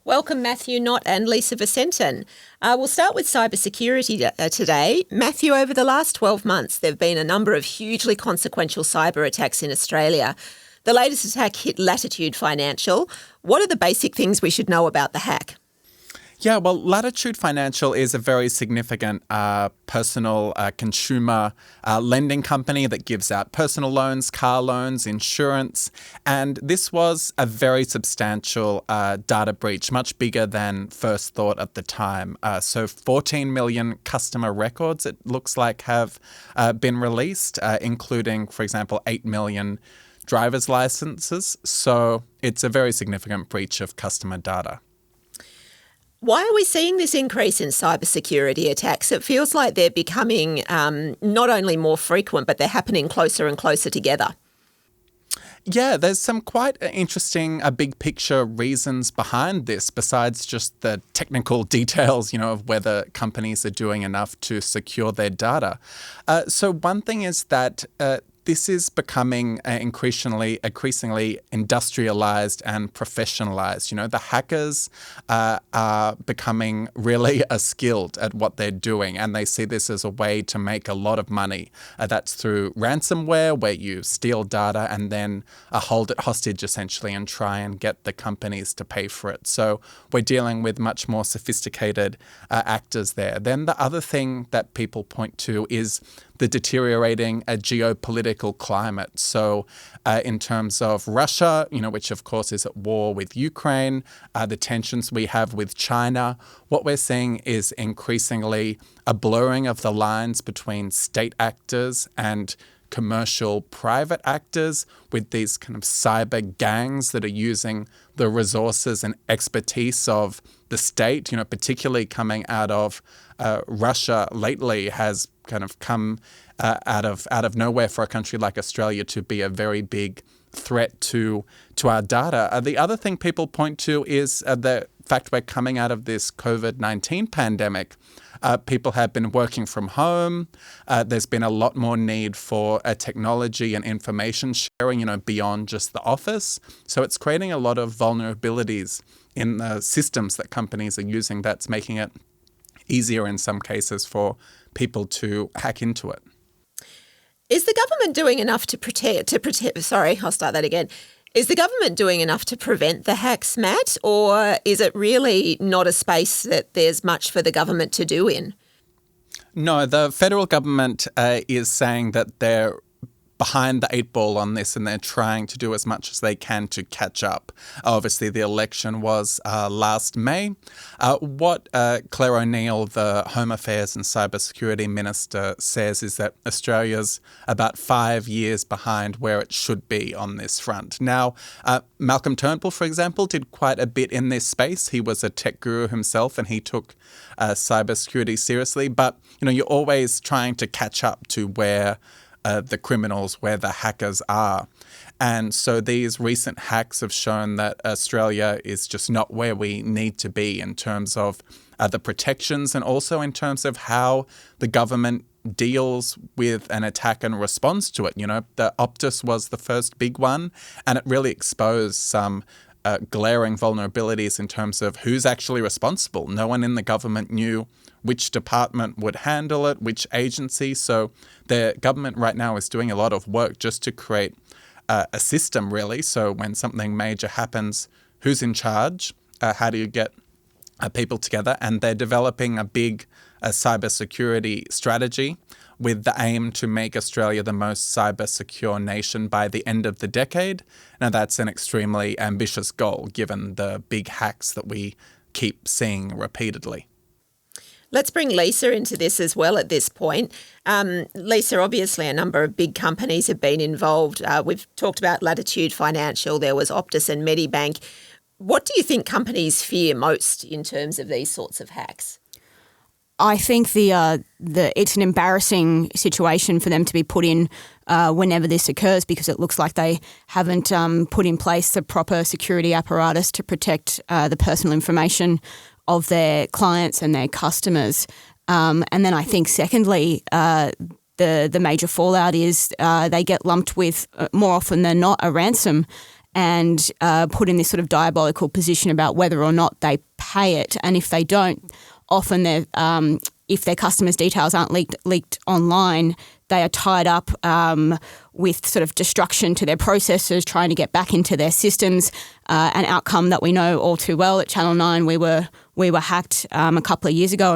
Welcome, Matthew Knott and Lisa Visentin. We'll start with cybersecurity today. Matthew, over the last 12 months, there have been a number of hugely consequential cyber attacks in Australia. The latest attack hit Latitude Financial. What are the basic things we should know about the hack? Yeah, well, Latitude Financial is a very significant personal consumer lending company that gives out personal loans, car loans, insurance. And this was a very substantial data breach, much bigger than first thought at the time. So 14 million customer records, it looks like, have been released, including, for example, 8 million driver's licenses. So it's a very significant breach of customer data. Why are we seeing this increase in cybersecurity attacks? It feels like they're becoming not only more frequent, but they're happening closer and closer together. Yeah, there's some quite interesting big picture reasons behind this, besides just the technical details, of whether companies are doing enough to secure their data. So one thing is that this is becoming increasingly industrialized and professionalized. The hackers are becoming really skilled at what they're doing, and they see this as a way to make a lot of money. That's through ransomware, where you steal data and then hold it hostage, essentially, and try and get the companies to pay for it. So we're dealing with much more sophisticated actors there. Then the other thing that people point to is the deteriorating geopolitical climate. So in terms of Russia, which of course is at war with Ukraine, the tensions we have with China, what we're seeing is increasingly a blurring of the lines between state actors and commercial private actors, with these kind of cyber gangs that are using the resources and expertise of the state, particularly coming out of Russia lately, has kind of come out of nowhere for a country like Australia to be a very big threat to our data. The other thing people point to is the fact we're coming out of this COVID-19 pandemic. People have been working from home. There's been a lot more need for technology and information sharing, beyond just the office. So it's creating a lot of vulnerabilities in the systems that companies are using that's making it easier in some cases for people to hack into it. Is the government doing enough to protect? Sorry, I'll start that again. Is the government doing enough to prevent the hacks, Matt, or is it really not a space that there's much for the government to do in? No, the federal government is saying that they're behind the eight ball on this, and they're trying to do as much as they can to catch up. Obviously, the election was last May. What Claire O'Neill, the Home Affairs and Cybersecurity Minister, says is that Australia's about 5 years behind where it should be on this front. Now, Malcolm Turnbull, for example, did quite a bit in this space. He was a tech guru himself, and he took cybersecurity seriously. But, you're always trying to catch up to where the criminals, where the hackers are. And so these recent hacks have shown that Australia is just not where we need to be in terms of the protections, and also in terms of how the government deals with an attack and responds to it. The Optus was the first big one, and it really exposed some glaring vulnerabilities in terms of who's actually responsible. No one in the government knew which department would handle it, which agency. So the government right now is doing a lot of work just to create a system, really. So when something major happens, who's in charge? How do you get people together? And they're developing a big cybersecurity strategy with the aim to make Australia the most cyber secure nation by the end of the decade. Now, that's an extremely ambitious goal, given the big hacks that we keep seeing repeatedly. Let's bring Lisa into this as well at this point. Lisa, obviously a number of big companies have been involved. We've talked about Latitude Financial. There was Optus and Medibank. What do you think companies fear most in terms of these sorts of hacks? I think it's an embarrassing situation for them to be put in whenever this occurs, because it looks like they haven't put in place the proper security apparatus to protect the personal information of their clients and their customers. And then I think secondly, the major fallout is they get lumped with, more often than not, a ransom. and put in this sort of diabolical position about whether or not they pay it. And if they don't, often if their customers' details aren't leaked online, they are tied up with sort of destruction to their processors, trying to get back into their systems. An outcome that we know all too well at Channel 9, we were hacked a couple of years ago,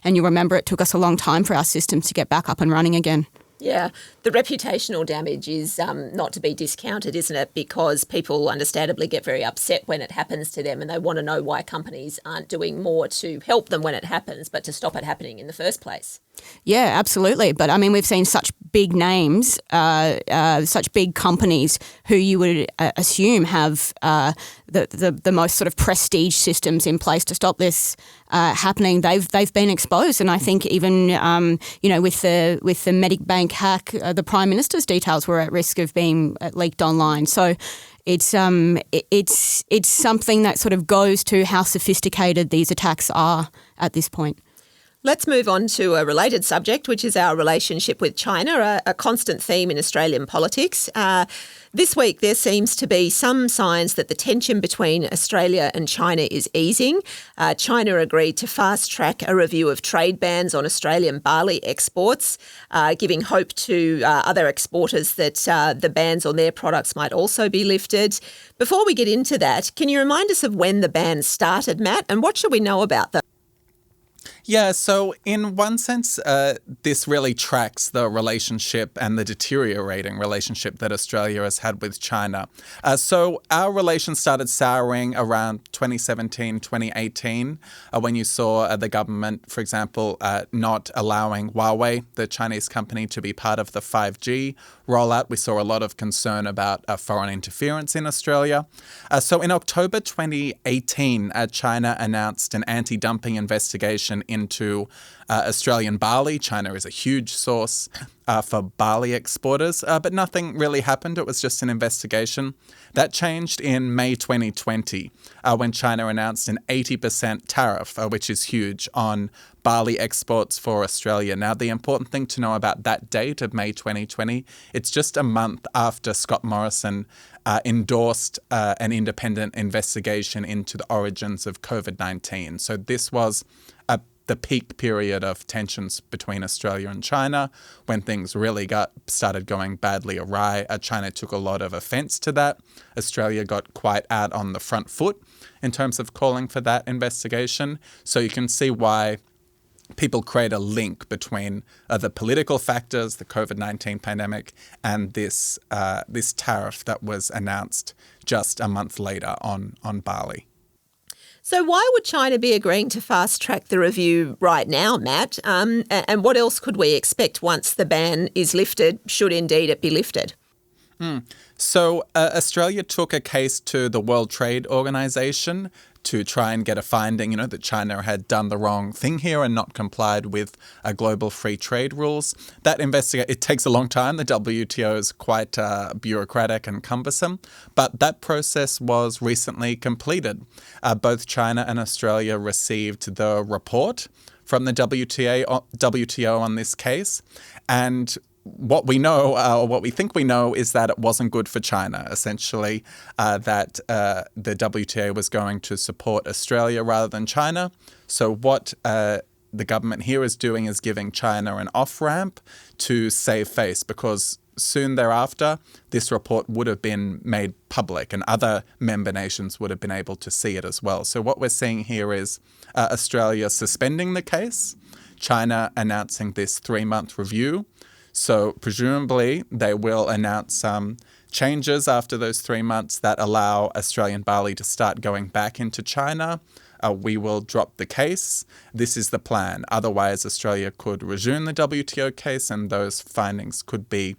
and you remember it took us a long time for our systems to get back up and running again. Yeah, the reputational damage is not to be discounted, isn't it? Because people understandably get very upset when it happens to them, and they want to know why companies aren't doing more to help them when it happens, but to stop it happening in the first place. Yeah, absolutely. But I mean, we've seen such big names, such big companies who you would assume have the most sort of prestige systems in place to stop this happening. They've been exposed, and I think even with the Medibank hack, the Prime Minister's details were at risk of being leaked online. So it's something that sort of goes to how sophisticated these attacks are at this point. Let's move on to a related subject, which is our relationship with China, a constant theme in Australian politics. This week, there seems to be some signs that the tension between Australia and China is easing. China agreed to fast-track a review of trade bans on Australian barley exports, giving hope to other exporters that the bans on their products might also be lifted. Before we get into that, can you remind us of when the bans started, Matt, and what should we know about them? Yeah, so in one sense, this really tracks the relationship and the deteriorating relationship that Australia has had with China. So our relations started souring around 2017, 2018, when you saw the government, for example, not allowing Huawei, the Chinese company, to be part of the 5G rollout. We saw a lot of concern about foreign interference in Australia. So in October 2018, China announced an anti-dumping investigation into Australian barley. China is a huge source for barley exporters, but nothing really happened. It was just an investigation. That changed in May 2020 when China announced an 80% tariff, which is huge, on barley exports for Australia. Now, the important thing to know about that date of May 2020, it's just a month after Scott Morrison endorsed an independent investigation into the origins of COVID-19. So this was the peak period of tensions between Australia and China, when things really started going badly awry. China took a lot of offence to that. Australia got quite out on the front foot in terms of calling for that investigation. So you can see why people create a link between the political factors, the COVID-19 pandemic, and this tariff that was announced just a month later on barley. So why would China be agreeing to fast-track the review right now, Matt? And what else could we expect once the ban is lifted, should indeed it be lifted? So Australia took a case to the World Trade Organization to try and get a finding, that China had done the wrong thing here and not complied with global free trade rules. That it takes a long time. The WTO is quite bureaucratic and cumbersome, but that process was recently completed. Both China and Australia received the report from the WTO on this case, and what we know, or what we think we know, is that it wasn't good for China, essentially, that the WTA was going to support Australia rather than China. So what the government here is doing is giving China an off-ramp to save face, because soon thereafter, this report would have been made public and other member nations would have been able to see it as well. So what we're seeing here is Australia suspending the case, China announcing this 3-month review. So presumably they will announce some changes after those 3 months that allow Australian barley to start going back into China. We will drop the case. This is the plan. Otherwise, Australia could resume the WTO case and those findings could be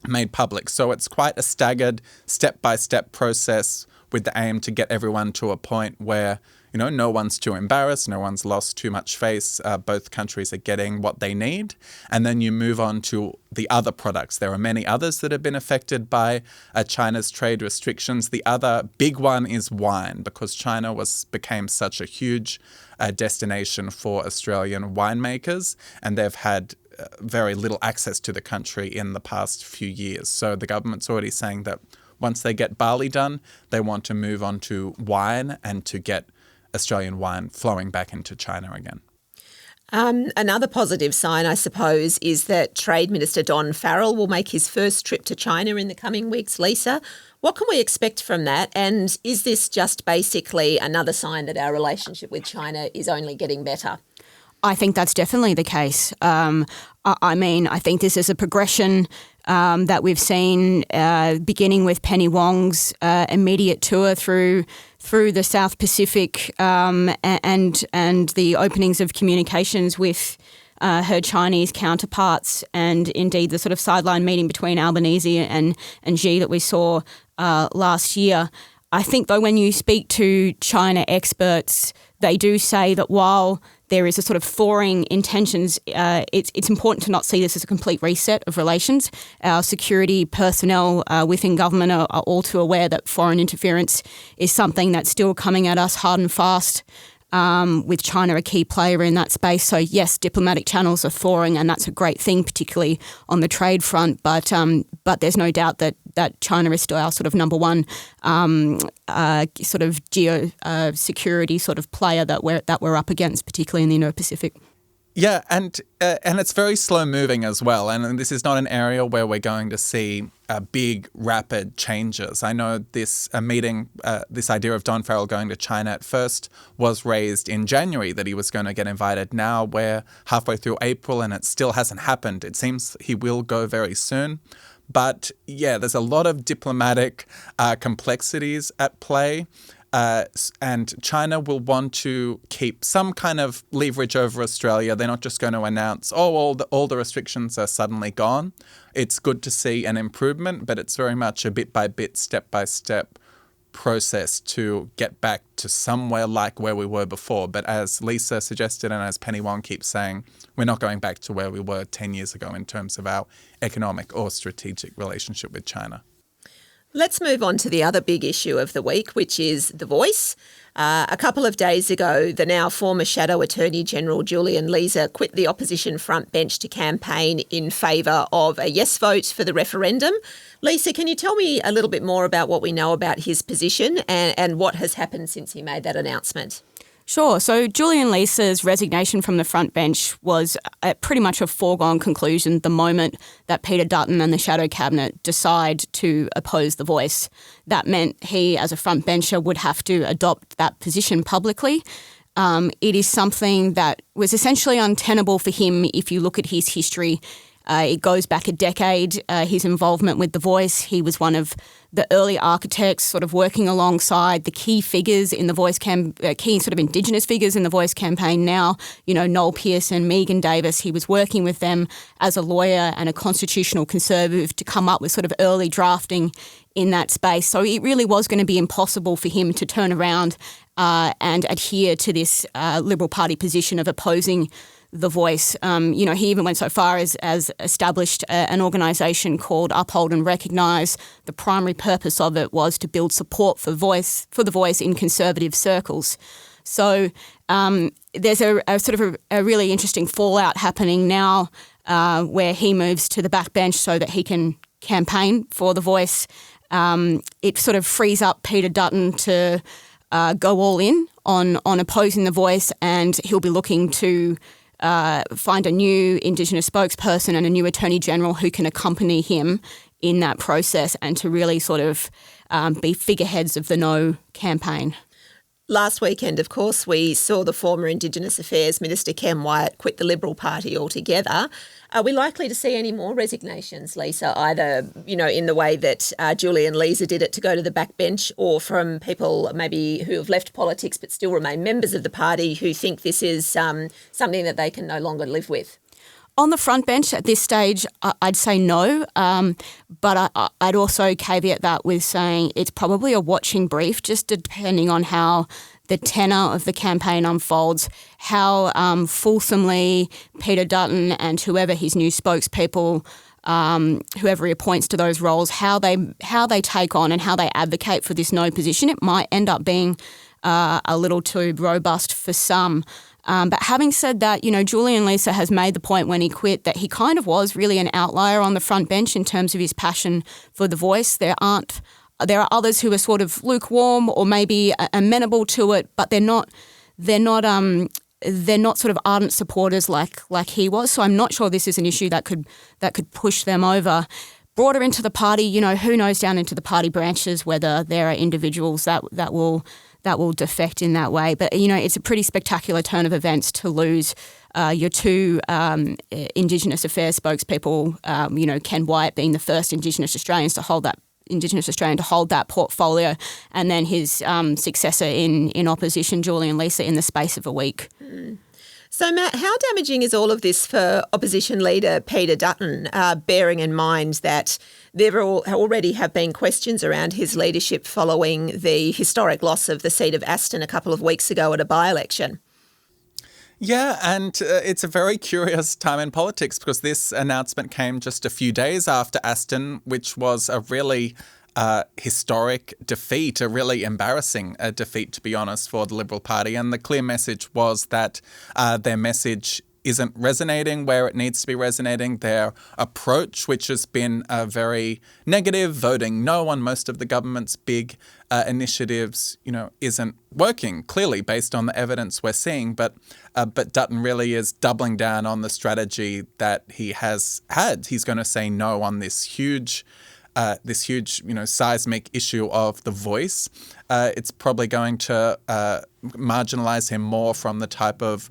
made public. So it's quite a staggered step-by-step process with the aim to get everyone to a point where no one's too embarrassed, no one's lost too much face, both countries are getting what they need, and then you move on to the other products. There are many others that have been affected by China's trade restrictions. The other big one is wine, because China became such a huge destination for Australian winemakers, and they've had very little access to the country in the past few years. So the government's already saying that Once they get barley done, they want to move on to wine and to get Australian wine flowing back into China again. Another positive sign, I suppose, is that Trade Minister Don Farrell will make his first trip to China in the coming weeks. Lisa, what can we expect from that? And is this just basically another sign that our relationship with China is only getting better? I think that's definitely the case. I think this is a progression that we've seen beginning with Penny Wong's immediate tour through the South Pacific and the openings of communications with her Chinese counterparts, and indeed the sort of sideline meeting between Albanese and Xi that we saw last year. I think, though, when you speak to China experts, they do say that while there is a sort of thawing intentions, it's important to not see this as a complete reset of relations. Our security personnel within government are all too aware that foreign interference is something that's still coming at us hard and fast, with China a key player in that space. So yes, diplomatic channels are thawing, and that's a great thing, particularly on the trade front. But there's no doubt that China is still our sort of number one sort of geo security sort of player that we're up against, particularly in the Indo-Pacific. Yeah, and it's very slow moving as well. And this is not an area where we're going to see big, rapid changes. I know this idea of Don Farrell going to China at first was raised in January, that he was going to get invited. Now we're halfway through April and it still hasn't happened. It seems he will go very soon. But yeah, there's a lot of diplomatic complexities at play. And China will want to keep some kind of leverage over Australia. They're not just going to announce, all the restrictions are suddenly gone. It's good to see an improvement, but it's very much a bit-by-bit, step-by-step process to get back to somewhere like where we were before. But as Lisa suggested and as Penny Wong keeps saying, we're not going back to where we were 10 years ago in terms of our economic or strategic relationship with China. Let's move on to the other big issue of the week, which is The Voice. A couple of days ago, the now former Shadow Attorney General Julian Leeser quit the opposition front bench to campaign in favour of a yes vote for the referendum. Lisa, can you tell me a little bit more about what we know about his position and what has happened since he made that announcement? Sure. So Julian Leeser's resignation from the front bench was pretty much a foregone conclusion the moment that Peter Dutton and the Shadow Cabinet decide to oppose The Voice. That meant he, as a front bencher, would have to adopt that position publicly. It is something that was essentially untenable for him if you look at his history. It goes back a decade, his involvement with The Voice. He was one of the early architects sort of working alongside the key figures in the Voice key sort of Indigenous figures in the Voice campaign now, Noel Pearson, Megan Davis. He was working with them as a lawyer and a constitutional conservative to come up with sort of early drafting in that space. So it really was going to be impossible for him to turn around and adhere to this Liberal Party position of opposing The Voice. He even went so far as established an organisation called Uphold and Recognise. The primary purpose of it was to build support for The Voice in conservative circles. So there's a sort of a really interesting fallout happening now where he moves to the backbench so that he can campaign for The Voice. It sort of frees up Peter Dutton to go all in on opposing The Voice, and he'll be looking to find a new Indigenous spokesperson and a new Attorney General who can accompany him in that process and to really sort of be figureheads of the No campaign. Last weekend, of course, we saw the former Indigenous Affairs Minister Ken Wyatt quit the Liberal Party altogether. Are we likely to see any more resignations, Lisa, either, in the way that Julian Leeser did it to go to the backbench, or from people maybe who have left politics but still remain members of the party who think this is something that they can no longer live with? On the front bench at this stage, I'd say no, but I'd also caveat that with saying it's probably a watching brief, just depending on how the tenor of the campaign unfolds, how fulsomely Peter Dutton and whoever his new spokespeople, whoever he appoints to those roles, how they take on and how they advocate for this no position. It might end up being a little too robust for some. But having said that, Julian Leeser has made the point when he quit that he kind of was really an outlier on the front bench in terms of his passion for The Voice. There aren't there are others who are sort of lukewarm or maybe amenable to it, but they're not sort of ardent supporters like he was. So I'm not sure this is an issue that could push them over. Broader into the party, who knows down into the party branches whether there are individuals that will defect in that way. But, it's a pretty spectacular turn of events to lose your two Indigenous affairs spokespeople, Ken Wyatt being the first Indigenous Australian to hold that portfolio, and then his successor in opposition, Julian Lisa, in the space of a week. So, Matt, how damaging is all of this for opposition leader Peter Dutton, bearing in mind that there already have been questions around his leadership following the historic loss of the seat of Aston a couple of weeks ago at a by-election? Yeah, and it's a very curious time in politics because this announcement came just a few days after Aston, which was a really historic defeat, a really embarrassing defeat, to be honest, for the Liberal Party. And the clear message was that their message isn't resonating where it needs to be resonating. Their approach, which has been very negative, voting no on most of the government's big initiatives, isn't working, clearly, based on the evidence we're seeing. But Dutton really is doubling down on the strategy that he has had. He's going to say no on this huge, seismic issue of the voice. It's probably going to marginalise him more from the type of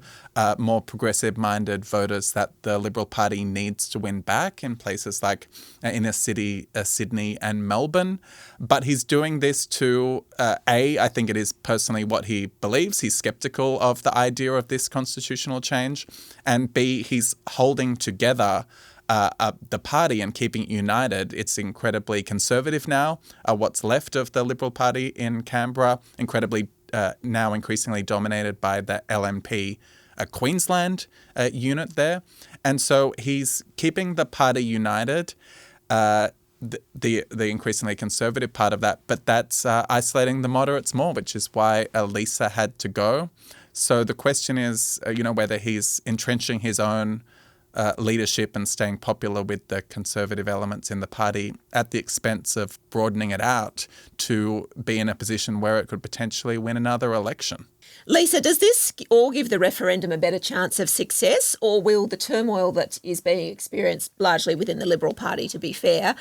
more progressive-minded voters that the Liberal Party needs to win back in places like inner city Sydney and Melbourne. But he's doing this to, I think it is personally what he believes. He's sceptical of the idea of this constitutional change. And B, he's holding together the party and keeping it united. It's incredibly conservative now. What's left of the Liberal Party in Canberra, now increasingly dominated by the LNP Queensland unit there. And so he's keeping the party united, the increasingly conservative part of that, but that's isolating the moderates more, which is why Lisa had to go. So the question is, whether he's entrenching his own leadership and staying popular with the conservative elements in the party at the expense of broadening it out to be in a position where it could potentially win another election. Lisa, does this all give the referendum a better chance of success, or will the turmoil that is being experienced largely within the Liberal Party, to be fair,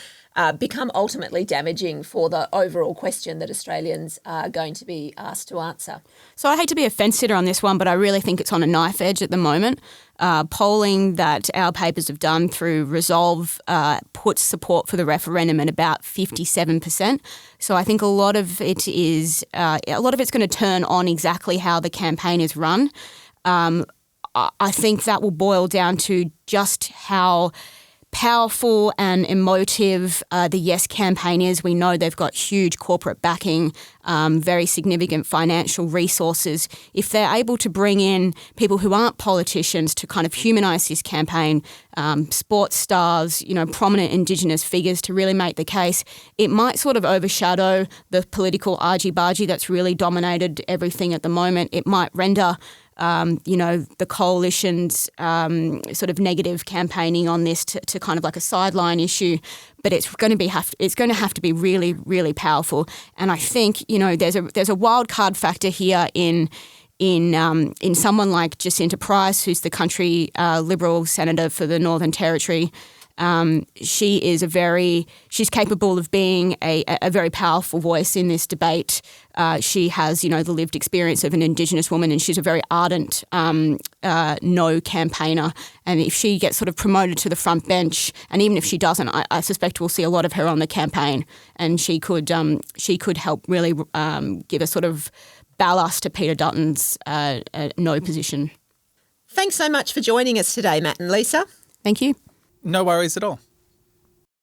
become ultimately damaging for the overall question that Australians are going to be asked to answer? So I hate to be a fence-sitter on this one, but I really think it's on a knife edge at the moment. Polling that our papers have done through Resolve puts support for the referendum at about 57%. So I think a lot of it's going to turn on exactly how the campaign is run. I think that will boil down to just how powerful and emotive the Yes campaign is. We know they've got huge corporate backing, very significant financial resources. If they're able to bring in people who aren't politicians to kind of humanise this campaign, sports stars, prominent Indigenous figures to really make the case, it might sort of overshadow the political argy-bargy that's really dominated everything at the moment. It might render the coalition's sort of negative campaigning on this to kind of like a sideline issue, but it's going to have to be really, really powerful. And I think there's a wild card factor here in someone like Jacinta Price, who's the country Liberal senator for the Northern Territory. She's capable of being a very powerful voice in this debate. She has, the lived experience of an Indigenous woman, and she's a very ardent no campaigner. And if she gets sort of promoted to the front bench, and even if she doesn't, I suspect we'll see a lot of her on the campaign, and she could help really give a sort of ballast to Peter Dutton's no position. Thanks so much for joining us today, Matt and Lisa. Thank you. No worries at all.